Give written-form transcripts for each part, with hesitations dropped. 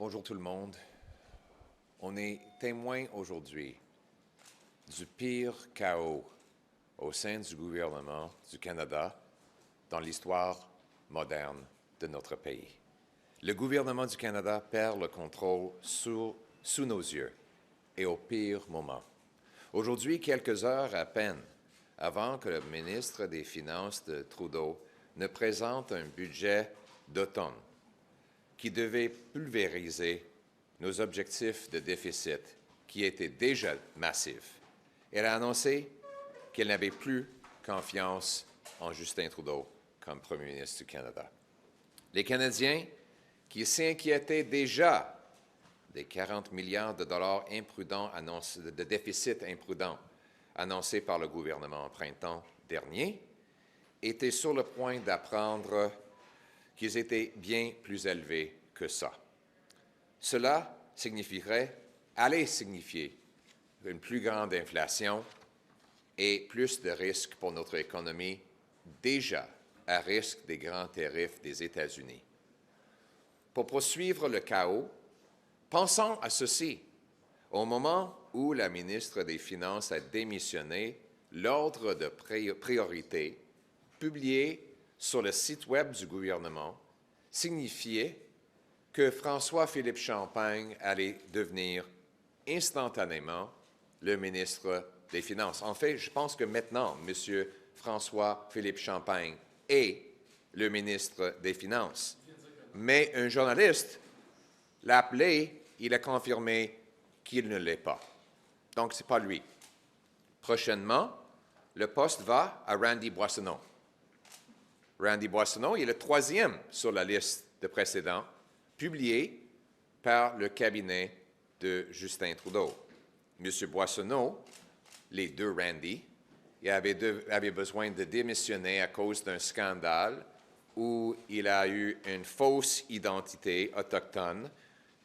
Bonjour tout le monde. On est témoin aujourd'hui du pire chaos au sein du gouvernement du Canada dans l'histoire moderne de notre pays. Le gouvernement du Canada perd le contrôle sous nos yeux et au pire moment. Aujourd'hui, quelques heures à peine avant que le ministre des Finances de Trudeau ne présente un budget d'automne qui devait pulvériser nos objectifs de déficit qui étaient déjà massifs. Elle a annoncé qu'elle n'avait plus confiance en Justin Trudeau comme Premier ministre du Canada. Les Canadiens qui s'inquiétaient déjà des 40 milliards de dollars imprudents de déficit imprudent annoncés par le gouvernement en printemps dernier étaient sur le point d'apprendre qu'ils étaient bien plus élevés que ça. Cela allait signifier une plus grande inflation et plus de risques pour notre économie, déjà à risque des grands tarifs des États-Unis. Pour poursuivre le chaos, pensons à ceci. Au moment où la ministre des Finances a démissionné, l'ordre de priorité publié sur le site Web du gouvernement signifiait que François-Philippe Champagne allait devenir instantanément le ministre des Finances. En fait, je pense que maintenant, M. François-Philippe Champagne est le ministre des Finances. Mais un journaliste l'a appelé, il a confirmé qu'il ne l'est pas. Donc, ce n'est pas lui. Prochainement, le poste va à Randy Boissonneau. Randy Boissonneau est le troisième sur la liste de précédents publié par le cabinet de Justin Trudeau. M. Boissonneau, les deux Randy, avait besoin de démissionner à cause d'un scandale où il a eu une fausse identité autochtone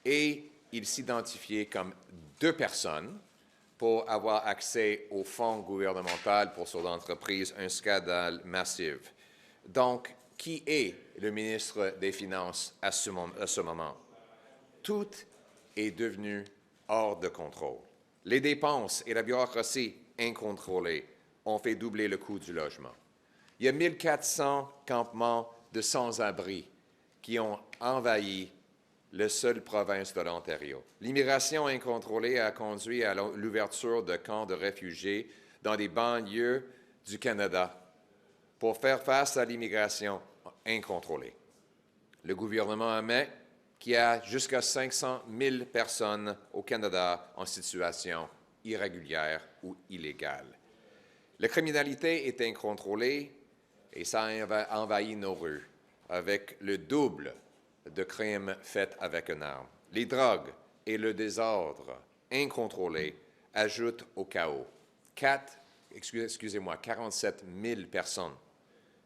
et il s'identifiait comme deux personnes pour avoir accès aux fonds gouvernementaux pour son entreprise, un scandale massif. Donc, qui est le ministre des Finances à ce moment? Tout est devenu hors de contrôle. Les dépenses et la bureaucratie incontrôlée ont fait doubler le coût du logement. Il y a 1400 campements de sans-abri qui ont envahi la seule province de l'Ontario. L'immigration incontrôlée a conduit à l'ouverture de camps de réfugiés dans des banlieues du Canada pour faire face à l'immigration incontrôlée. Le gouvernement admet qu'il y a jusqu'à 500 000 personnes au Canada en situation irrégulière ou illégale. La criminalité est incontrôlée et ça a envahi nos rues avec le double de crimes faits avec une arme. Les drogues et le désordre incontrôlé ajoutent au chaos. 47 000 personnes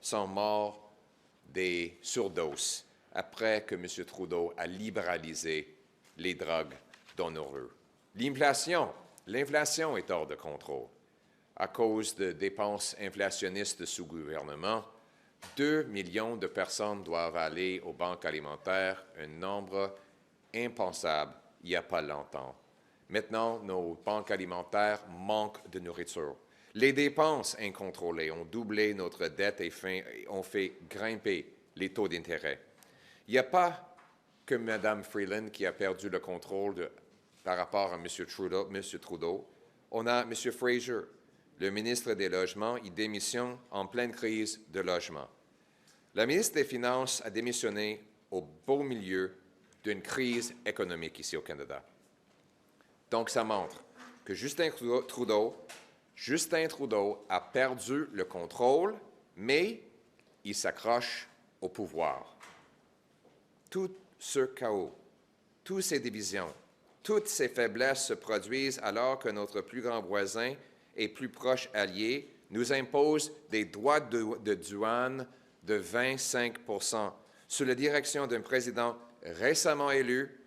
sont mortes des surdoses après que M. Trudeau a libéralisé les drogues dans nos rues. L'inflation est hors de contrôle. À cause de dépenses inflationnistes sous gouvernement, 2 millions de personnes doivent aller aux banques alimentaires, un nombre impensable il n'y a pas longtemps. Maintenant, nos banques alimentaires manquent de nourriture. Les dépenses incontrôlées ont doublé notre dette et ont fait grimper les taux d'intérêt. Il n'y a pas que Mme Freeland qui a perdu le contrôle par rapport à M. Trudeau. On a M. Fraser, le ministre des Logements, il démissionne en pleine crise de logement. La ministre des Finances a démissionné au beau milieu d'une crise économique ici au Canada. Donc, ça montre que Justin Trudeau a perdu le contrôle, mais il s'accroche au pouvoir. Tout ce chaos, toutes ces divisions, toutes ces faiblesses se produisent alors que notre plus grand voisin et plus proche allié nous impose des droits de douane de 25 % sous la direction d'un président récemment élu,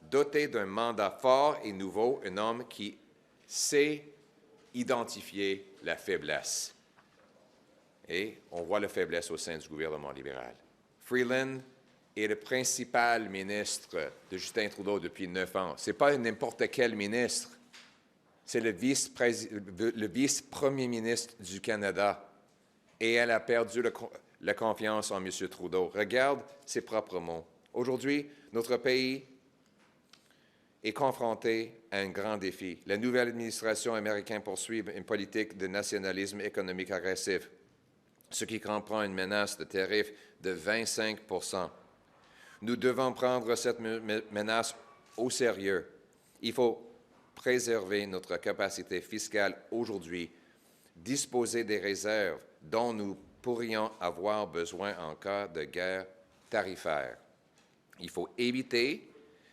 doté d'un mandat fort et nouveau, un homme qui sait identifier la faiblesse. Et on voit la faiblesse au sein du gouvernement libéral. Freeland est le principal ministre de Justin Trudeau depuis 9 ans. Ce n'est pas n'importe quel ministre. C'est le vice-premier ministre du Canada. Et elle a perdu la confiance en M. Trudeau. Regarde ses propres mots. Aujourd'hui, notre pays est confronté à un grand défi. La nouvelle administration américaine poursuit une politique de nationalisme économique agressif, ce qui comprend une menace de tarif de 25 %. Nous devons prendre cette menace au sérieux. Il faut préserver notre capacité fiscale aujourd'hui, disposer des réserves dont nous pourrions avoir besoin en cas de guerre tarifaire. Il faut éviter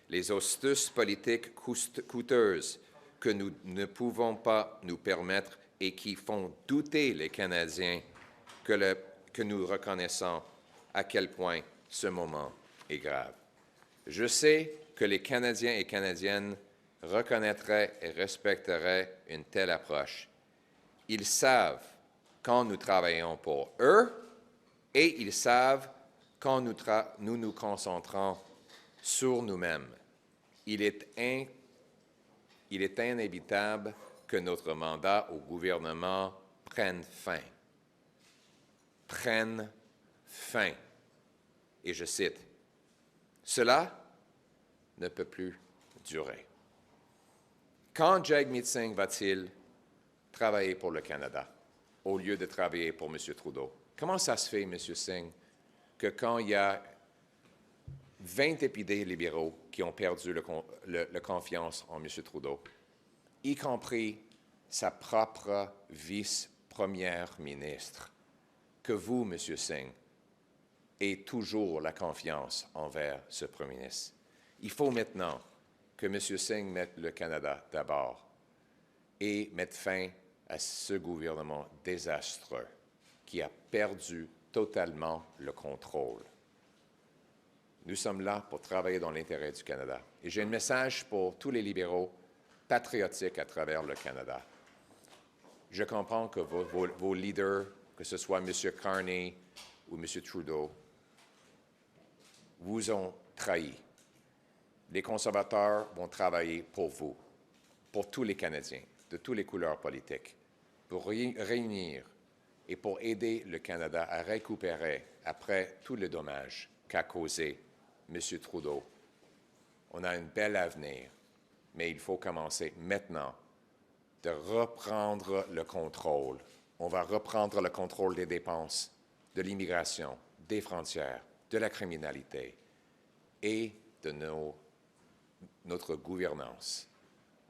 les astuces politiques coûteuses que nous ne pouvons pas nous permettre et qui font douter les Canadiens que nous reconnaissons à quel point ce moment est grave. Je sais que les Canadiens et Canadiennes reconnaîtraient et respecteraient une telle approche. Ils savent quand nous travaillons pour eux et ils savent quand nous nous concentrons sur nous-mêmes. Il est inévitable que notre mandat au gouvernement prenne fin. Prenne fin. Et je cite, « Cela ne peut plus durer. » Quand Jagmeet Singh va-t-il travailler pour le Canada au lieu de travailler pour M. Trudeau? Comment ça se fait, M. Singh, que quand il y a 20 députés libéraux qui ont perdu la confiance en M. Trudeau, y compris sa propre vice-première ministre, que vous, M. Singh, ayez toujours la confiance envers ce premier ministre? Il faut maintenant que M. Singh mette le Canada d'abord et mette fin à ce gouvernement désastreux qui a perdu totalement le contrôle. Nous sommes là pour travailler dans l'intérêt du Canada. Et j'ai un message pour tous les libéraux patriotiques à travers le Canada. Je comprends que vos leaders, que ce soit M. Carney ou M. Trudeau, vous ont trahi. Les conservateurs vont travailler pour vous, pour tous les Canadiens, de toutes les couleurs politiques, pour réunir et pour aider le Canada à récupérer après tous les dommages qu'a causé M. Trudeau. On a un bel avenir, mais il faut commencer maintenant de reprendre le contrôle. On va reprendre le contrôle des dépenses, de l'immigration, des frontières, de la criminalité et de notre gouvernance.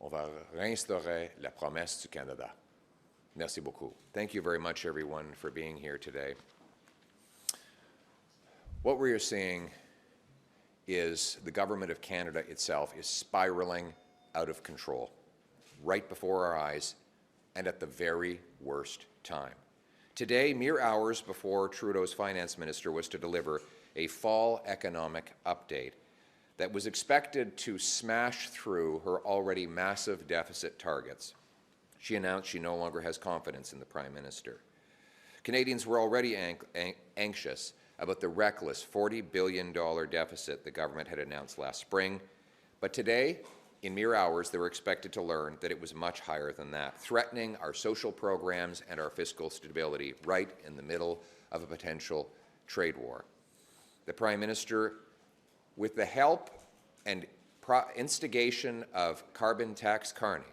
On va réinstaurer la promesse du Canada. Merci beaucoup. Thank you very much, everyone, for being here today. What we are seeing is the government of Canada itself is spiraling out of control right before our eyes and at the very worst time. Today, mere hours before Trudeau's finance minister was to deliver a fall economic update that was expected to smash through her already massive deficit targets, she announced she no longer has confidence in the Prime Minister. Canadians were already anxious about the reckless $40 billion deficit the government had announced last spring, but today, in mere hours, they were expected to learn that it was much higher than that, threatening our social programs and our fiscal stability right in the middle of a potential trade war. The Prime Minister, with the help and instigation of carbon tax Carney,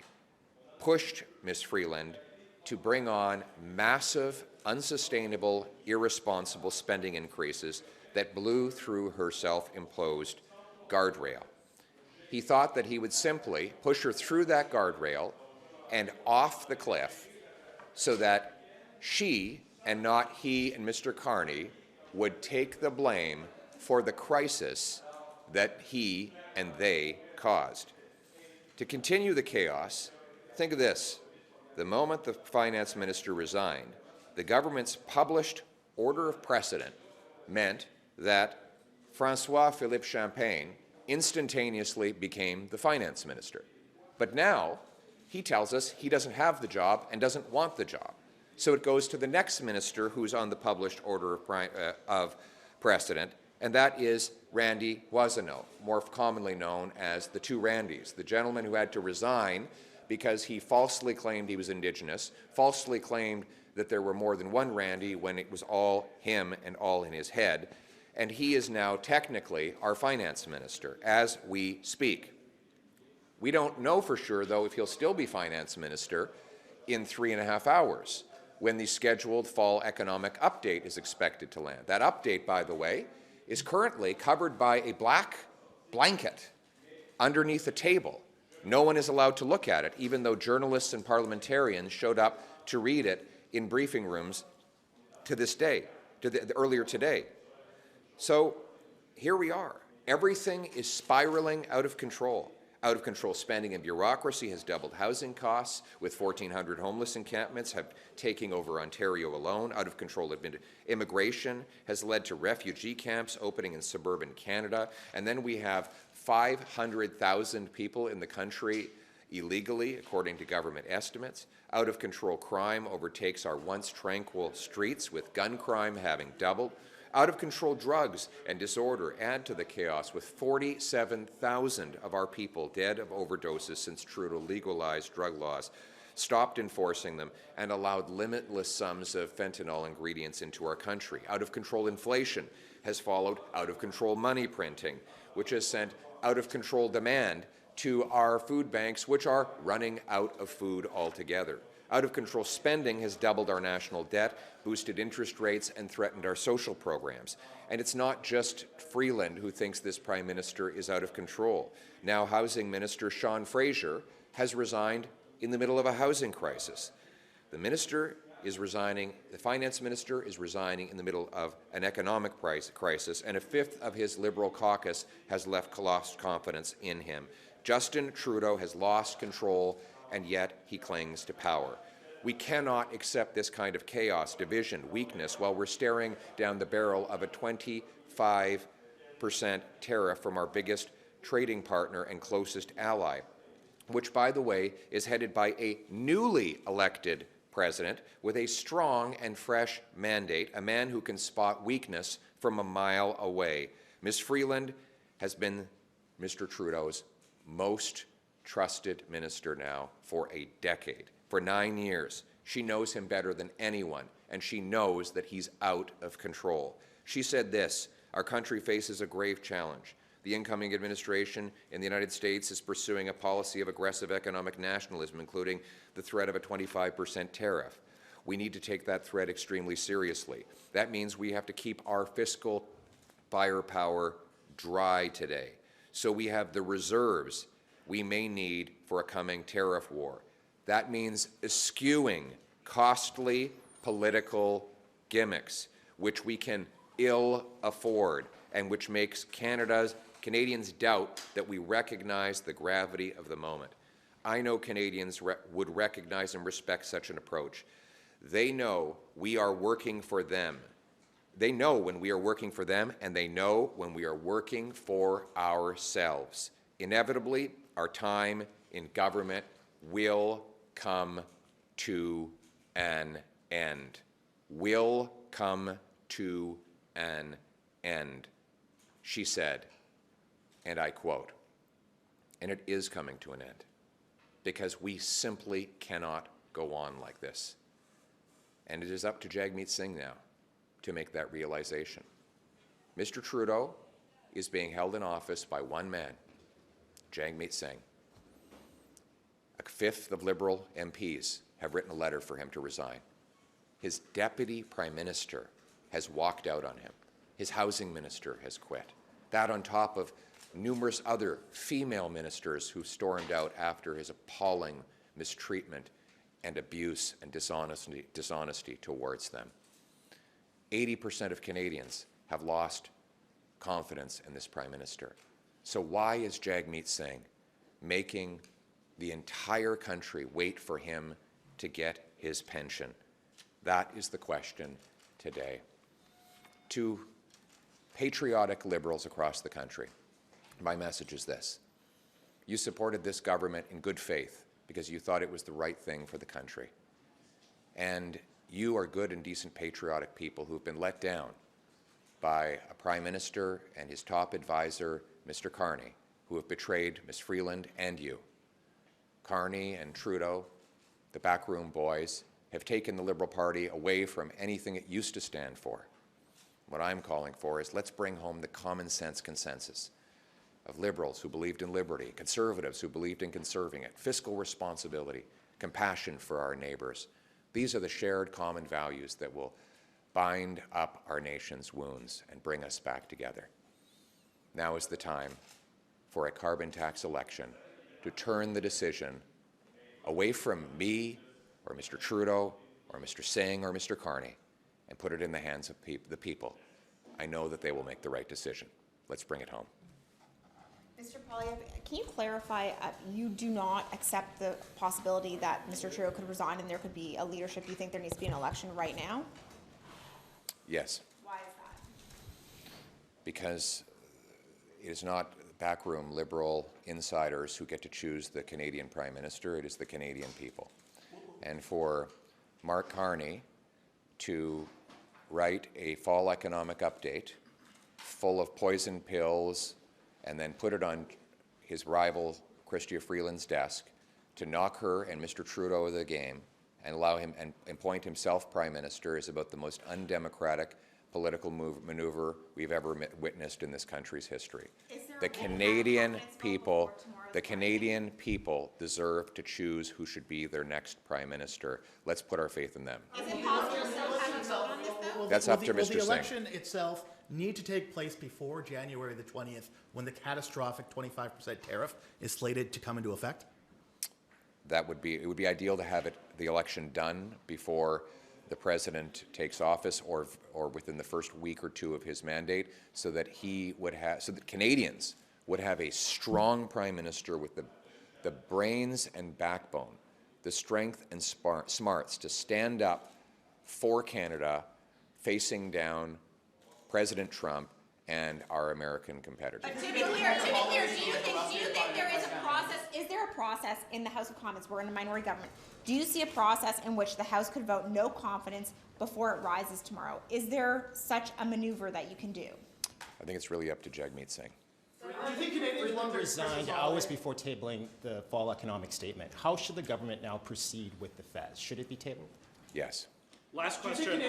pushed Ms. Freeland to bring on massive, unsustainable, irresponsible spending increases that blew through her self-imposed guardrail. He thought that he would simply push her through that guardrail and off the cliff so that she, and not he and Mr. Carney, would take the blame for the crisis that he and they caused. To continue the chaos, think of this. The moment the finance minister resigned, the government's published order of precedent meant that François-Philippe Champagne instantaneously became the finance minister. But now he tells us he doesn't have the job and doesn't want the job. So it goes to the next minister who's on the published order of precedent, and that is Randy Boissonnault, more commonly known as the two Randys, the gentleman who had to resign because he falsely claimed he was Indigenous, falsely claimed that there were more than one Randy when it was all him and all in his head, and he is now technically our finance minister as we speak. We don't know for sure, though, if he'll still be finance minister in 3.5 hours when the scheduled fall economic update is expected to land. That update, by the way, is currently covered by a black blanket underneath a table. No one is allowed to look at it, even though journalists and parliamentarians showed up to read it in briefing rooms to this day, earlier today. So here we are. Everything is spiraling out of control. Out of control spending and bureaucracy has doubled housing costs, with 1,400 homeless encampments taking over Ontario alone. Out of control immigration has led to refugee camps opening in suburban Canada. And then we have 500,000 people in the country illegally, according to government estimates. Out of control crime overtakes our once tranquil streets, with gun crime having doubled. Out of control drugs and disorder add to the chaos, with 47,000 of our people dead of overdoses since Trudeau legalized drug laws, stopped enforcing them, and allowed limitless sums of fentanyl ingredients into our country. Out of control inflation has followed out of control money printing, which has sent out of control demand to our food banks, which are running out of food altogether. Out of control spending has doubled our national debt, boosted interest rates, and threatened our social programs. And it's not just Freeland who thinks this Prime Minister is out of control. Now, Housing Minister Sean Fraser has resigned in the middle of a housing crisis. The Minister is resigning, the Finance Minister is resigning in the middle of an economic crisis, and a fifth of his Liberal caucus has lost confidence in him. Justin Trudeau has lost control, and yet he clings to power. We cannot accept this kind of chaos, division, weakness while we're staring down the barrel of a 25% tariff from our biggest trading partner and closest ally, which, by the way, is headed by a newly elected president with a strong and fresh mandate, a man who can spot weakness from a mile away. Ms. Freeland has been Mr. Trudeau's most trusted minister now for a decade, for 9 years. She knows him better than anyone, and she knows that he's out of control. She said this: "Our country faces a grave challenge. The incoming administration in the United States is pursuing a policy of aggressive economic nationalism, including the threat of a 25% tariff. We need to take that threat extremely seriously. That means we have to keep our fiscal firepower dry today, so we have the reserves we may need for a coming tariff war. That means eschewing costly political gimmicks, which we can ill afford, and which makes Canadians doubt that we recognize the gravity of the moment. I know Canadians would recognize and respect such an approach. They know we are working for them. They know when we are working for them, and they know when we are working for ourselves. Inevitably, our time in government will come to an end. Will come to an end," she said, and I quote. And it is coming to an end, because we simply cannot go on like this. And it is up to Jagmeet Singh now to make that realization. Mr. Trudeau is being held in office by one man, Jagmeet Singh. A fifth of Liberal MPs have written a letter for him to resign. His Deputy Prime Minister has walked out on him. His Housing Minister has quit. That on top of numerous other female ministers who stormed out after his appalling mistreatment and abuse and dishonesty towards them. 80% of Canadians have lost confidence in this Prime Minister. So why is Jagmeet Singh making the entire country wait for him to get his pension? That is the question today. To patriotic Liberals across the country, my message is this: you supported this government in good faith because you thought it was the right thing for the country. And you are good and decent patriotic people who've been let down by a Prime Minister and his top advisor, Mr. Carney, who have betrayed Ms. Freeland and you. Carney and Trudeau, the backroom boys, have taken the Liberal Party away from anything it used to stand for. What I'm calling for is let's bring home the common sense consensus of Liberals who believed in liberty, Conservatives who believed in conserving it, fiscal responsibility, compassion for our neighbours. These are the shared common values that will bind up our nation's wounds and bring us back together. Now is the time for a carbon tax election to turn the decision away from me or Mr. Trudeau or Mr. Singh or Mr. Carney and put it in the hands of the people. I know that they will make the right decision. Let's bring it home. Mr. Poilievre, can you clarify, you do not accept the possibility that Mr. Trudeau could resign and there could be a leadership? You think there needs to be an election right now? Yes. Why is that? Because it is not backroom Liberal insiders who get to choose the Canadian Prime Minister, it is the Canadian people. And for Mark Carney to write a fall economic update full of poison pills and then put it on his rival Chrystia Freeland's desk to knock her and Mr. Trudeau out of the game and allow him and appoint himself Prime Minister is about the most undemocratic political maneuver we've ever witnessed in this country's history. The Canadian people deserve to choose who should be their next Prime Minister. Let's put our faith in them. Is it possible to still have a vote on this, though? That's up to Mr. Singh. Will the election itself need to take place before January the 20th, when the catastrophic 25% tariff is slated to come into effect? It would be ideal to have the election done before the President takes office or within the first week or two of his mandate, so that Canadians would have a strong Prime Minister with the brains and backbone, the strength and smarts to stand up for Canada, facing down President Trump and our American competitors. But to be clear, do you think there is a process? Is there a process in the House of Commons? We're in a minority government. Do you see a process in which the House could vote no confidence before it rises tomorrow? Is there such a maneuver that you can do? I think it's really up to Jagmeet Singh. Do you think Canadians want resigned hours before tabling the fall economic statement? How should the government now proceed with the Fez? Should it be tabled? Yes. Last question.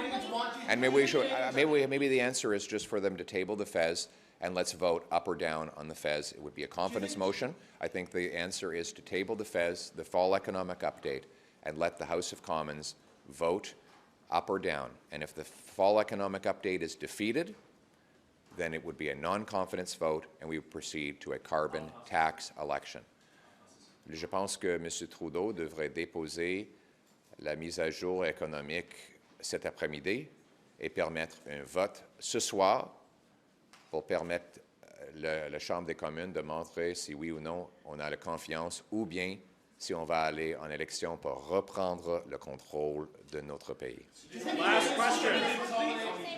And maybe the answer is just for them to table the Fez and let's vote up or down on the Fez. It would be a confidence motion. I think the answer is to table the Fez, the fall economic update, and let the House of Commons vote up or down. And if the fall economic update is defeated, then it would be a non-confidence vote and we would proceed to a carbon tax election. Je pense que M. Trudeau devrait déposer la mise à jour économique cet après-midi et permettre un vote ce soir pour permettre la Chambre des communes de montrer si oui ou non on a la confiance ou bien si on va aller en élection pour reprendre le contrôle de notre pays. Last question.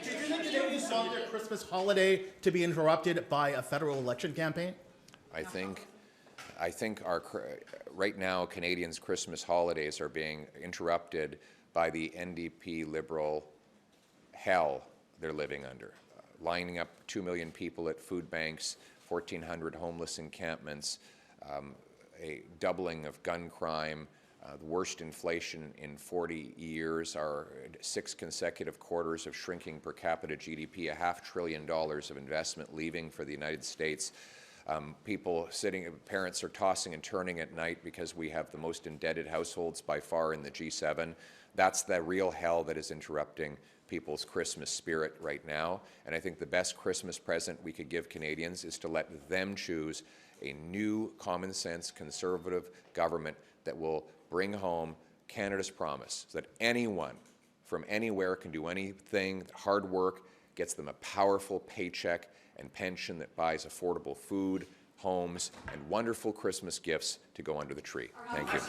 Do you think Canadians want their Christmas holiday to be interrupted by a federal election campaign? I think right now Canadians' Christmas holidays are being interrupted by the NDP Liberal hell they're living under. Lining up 2 million people at food banks, 1,400 homeless encampments, a doubling of gun crime, the worst inflation in 40 years, our 6 consecutive quarters of shrinking per capita GDP, $500 billion of investment leaving for the United States. Parents are tossing and turning at night because we have the most indebted households by far in the G7. That's the real hell that is interrupting people's Christmas spirit right now. And I think the best Christmas present we could give Canadians is to let them choose a new common sense conservative government that will bring home Canada's promise, so that anyone from anywhere can do anything. Hard work gets them a powerful paycheck and pension that buys affordable food, homes, and wonderful Christmas gifts to go under the tree. Thank you.